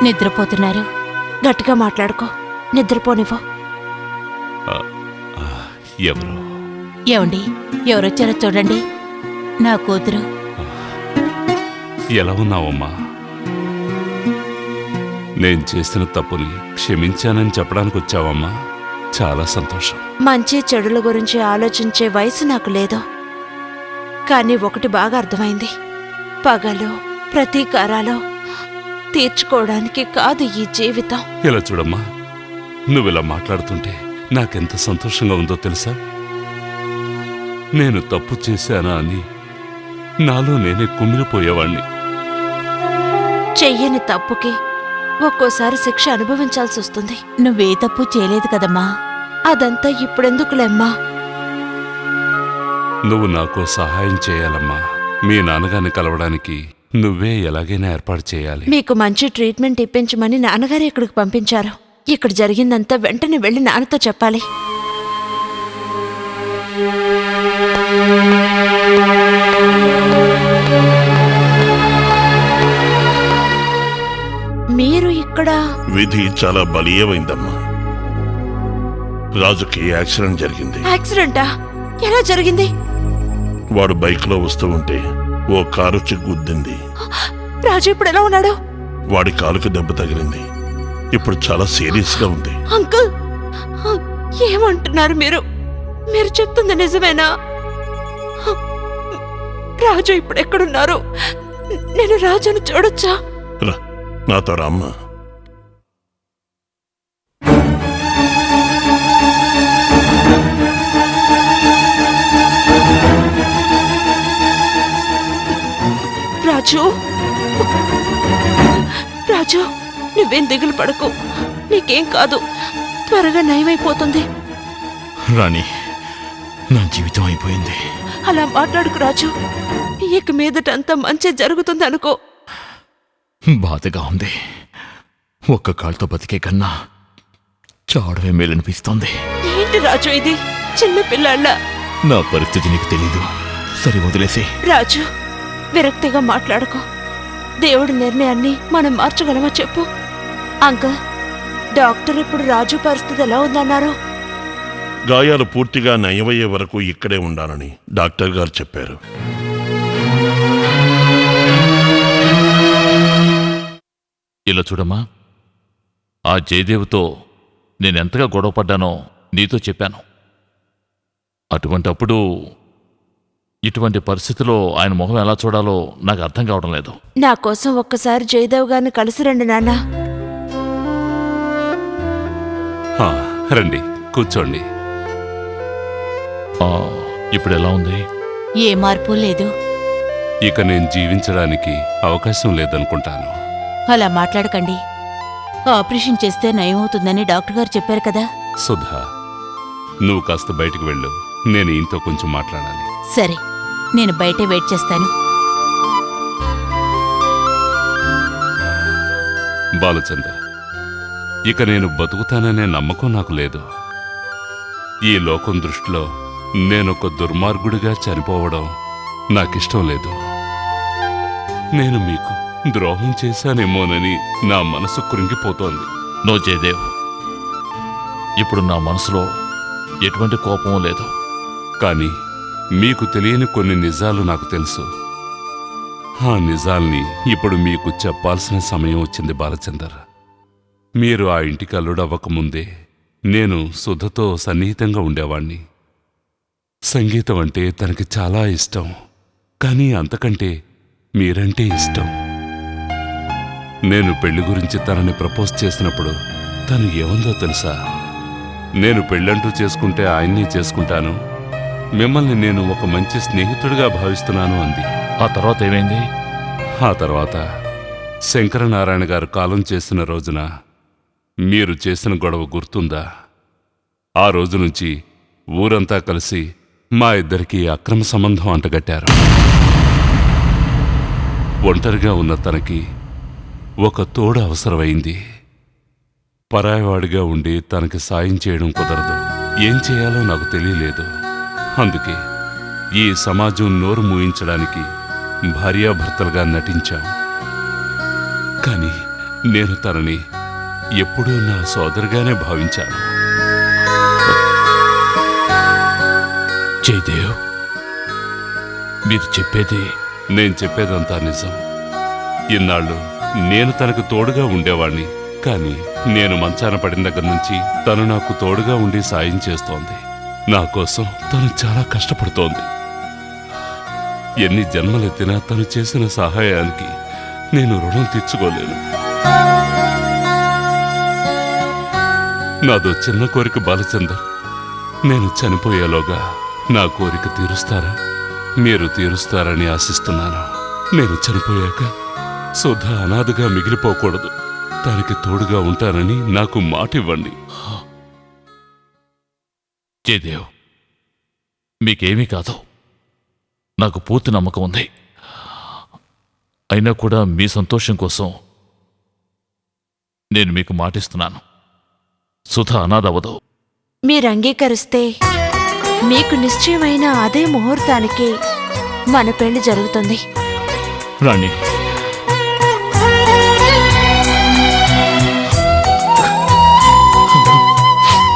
నిద్రపోతున్నారు. గట్టిగా మాట్లాడుకో, నిద్రపోనివ్వు. ఎవరు? ఏమండి, ఎవరొచ్చారో చూడండి. నా కూతురు. ఎలా ఉన్నావమ్మా? నేను చేసిన తప్పుని క్షమించానని చెప్పడానికి వచ్చావమ్మా? చాలా సంతోషం. మంచి చెడుల గురించి ఆలోచించే వయసు నాకు లేదు. కానీ ఒకటి బాగా అర్థమైంది. పగలు ప్రతీకారాలు తీర్చుకోవడానికి కాదు ఈ జీవితం. ఇలా చూడమ్మా, నువ్విలా మాట్లాడుతుంటే నాకెంత సంతోషంగా ఉందో తెలుసా? నేను తప్పు చేశానా అని నాలో నేనే కుమిలిపోయేవాణ్ణి. చెయ్యని తప్పుకి ఒక్కోసారి శిక్ష అనుభవించాల్సి వస్తుంది. నువ్వే తప్పు చేయలేదు కదమ్మా. అదంతా ఇప్పుడెందుకులేమ్మా? నువ్వు నాకు సహాయం చేయాలమ్మా. మీ నాన్నగారిని కలవడానికి నువ్వే ఎలాగైనా ఏర్పాటు చేయాలి. మీకు మంచి ట్రీట్మెంట్ ఇప్పించమని నాన్నగారు ఇక్కడికి పంపించారు. ఇక్కడ జరిగిందంతా వెంటనే వెళ్ళి నాన్నతో చెప్పాలి. మీరు ఇక్కడ? విధి చాలా బలీయమైందమ్మా. రాజుకి యాక్సిడెంట్ జరిగింది. యాక్సిడెంటా? ఎలా జరిగింది? వాడు బైక్లో వస్తూ ఉంటే ఓ కారు వచ్చి గుద్దింది. రాజు ఇప్పుడు ఎలా ఉన్నాడు? వాడి కాలుకి దెబ్బ తగిలింది. ఇప్పుడు చాలా సీరియస్ గా ఉంది. అంకుల్, ఏమంటున్నారు మీరు? మీరు చెప్తుంది నిజమేనా? రాజు ఇప్పుడు ఎక్కడున్నారు? నేను రాజును చూడొచ్చా? రా, నాతో రామ్మా. రాజు, రాజు, నువ్వేం దిగులు పడకు. నీకేం కాదు, త్వరగా నయమైపోతుంది. రాణి, నా జీవితం అయిపోయింది. అలా మాట్లాడుకు రాజు. ఇక మీదటంతా మంచి జరుగుతుంది అనుకో. బాధగా ఉంది. ఒక్క కాళ్ళతో బతికే కన్నా చావడమే మేలనిపిస్తోంది. ఏంటి రాజు ఇది? చిన్న పిల్లాళ్ళ. నా పరిస్థితి నీకు తెలీదు. సరి వదిలేసి. రాజు, విరక్తిగా మాట్లాడుకో. దేవుడి నిర్ణయాన్ని మనం మార్చగలమా చెప్పు? అంకుల్, డాక్టర్ ఇప్పుడు రాజు పరిస్థితి ఎలా ఉందన్నారు? గాయాలు పూర్తిగా నయమయ్యే వరకు ఇక్కడే ఉండాలని డాక్టర్ గారు చెప్పారు. ఇలా చూడమ్మా, ఆ జయదేవ్తో నేనెంతగా గొడవపడ్డానో నీతో చెప్పాను. అటువంటప్పుడు ఇటువంటి పరిస్థితిలో ఆయన మొహం ఎలా చూడాలో నాకు అర్థం కావడం లేదు. నా కోసం ఒక్కసారి జయదేవ్ గారిని కలిసి రండి నాన్న. రండి, కూర్చోండి. ఇప్పుడు ఎలా ఉంది? ఏ మార్పు లేదు. ఇక నేను జీవించడానికి అవకాశం లేదనుకుంటాను. అలా మాట్లాడకండి. ఆపరేషన్ చేస్తే నయమవుతుందని డాక్టర్ గారు చెప్పారు కదా. సుధా, నువ్వు కాస్త బయటికి వెళ్ళు. నేను ఈయనతో కొంచెం మాట్లాడాలి. సరే, నేను బయటే వెయిట్ చేస్తాను. బాలచంద్ర, ఇక నేను బతుకుతాననే నమ్మకం నాకు లేదు. ఈ లోకం దృష్టిలో నేనొక దుర్మార్గుడిగా చనిపోవడం నాకిష్టం లేదు. నేను మీకు ద్రోహం చేశానేమోనని నా మనసు కృంగిపోతోంది. నో జయదేవ్, ఇప్పుడు నా మనసులో ఎటువంటి కోపం లేదు. కానీ మీకు తెలియని కొన్ని నిజాలు నాకు తెలుసు. ఆ నిజాల్ని ఇప్పుడు మీకు చెప్పాల్సిన సమయం వచ్చింది బాలచందర్. మీరు ఆ ఇంటికి అల్లుడవ్వకముందే నేను సుధతో సన్నిహితంగా ఉండేవాణ్ణి. సంగీతం అంటే తనకి చాలా ఇష్టం. కానీ అంతకంటే మీరంటే ఇష్టం. నేను పెళ్లి గురించి తనని ప్రపోజ్ చేసినప్పుడు తను ఏముందో తెలుసా? నేను పెళ్ళంటూ చేసుకుంటే ఆయన్ని చేసుకుంటాను, మిమ్మల్ని నేను ఒక మంచి స్నేహితుడిగా భావిస్తున్నాను అంది. ఆ తర్వాత ఏమైంది? ఆ తర్వాత శంకరనారాయణ గారు కాలం చేసిన రోజున మీరు చేసిన గొడవ గుర్తుందా? ఆ రోజు నుంచి ఊరంతా కలిసి మా ఇద్దరికీ అక్రమ సంబంధం అంటగట్టారు. ఒంటరిగా ఉన్న తనకి ఒక తోడు అవసరమైంది. పరాయవాడిగా ఉండి తనకి సాయం చేయడం కుదరదు. ఏం చేయాలో నాకు తెలియలేదు. అందుకే ఈ సమాజం నోరు మూయించడానికి భార్యాభర్తలుగా నటించాం. కానీ నేను తనని ఎప్పుడూ నా సోదరుగానే భావించాను. జయదేవ్, మీరు చెప్పేది నేను చెప్పేదంతా నిజం. ఇన్నాళ్ళు నేను తనకు తోడుగా ఉండేవాణ్ణి, కానీ నేను మంచాన పడిన దగ్గర నుంచి తను నాకు తోడుగా ఉండి సాయం చేస్తోంది. నా కోసం తను చాలా కష్టపడుతోంది. ఎన్ని జన్మలెత్తినా తను చేసిన సహాయానికి నేను రుణం తీర్చుకోలేను. నాదో చిన్న కోరిక బాలచందర్. నేను చనిపోయేలోగా నా కోరిక తీరుస్తారా? మీరు తీరుస్తారని ఆశిస్తున్నాను. నేను చనిపోయాక సుధ అనాథగా మిగిలిపోకూడదు. తనకి తోడుగా ఉంటానని నాకు మాటివ్వండి. జయదేవ్, మీకేమీ కాదు, నాకు పూర్తి నమ్మకం ఉంది. అయినా కూడా మీ సంతోషం కోసం నేను మీకు మాటిస్తున్నాను, సుధ అనాథవదు. మీరు అంగీకరిస్తే మీకు నిశ్చయమైన అదే ముహూర్తానికి మన పెళ్లి జరుగుతుంది. రాణి,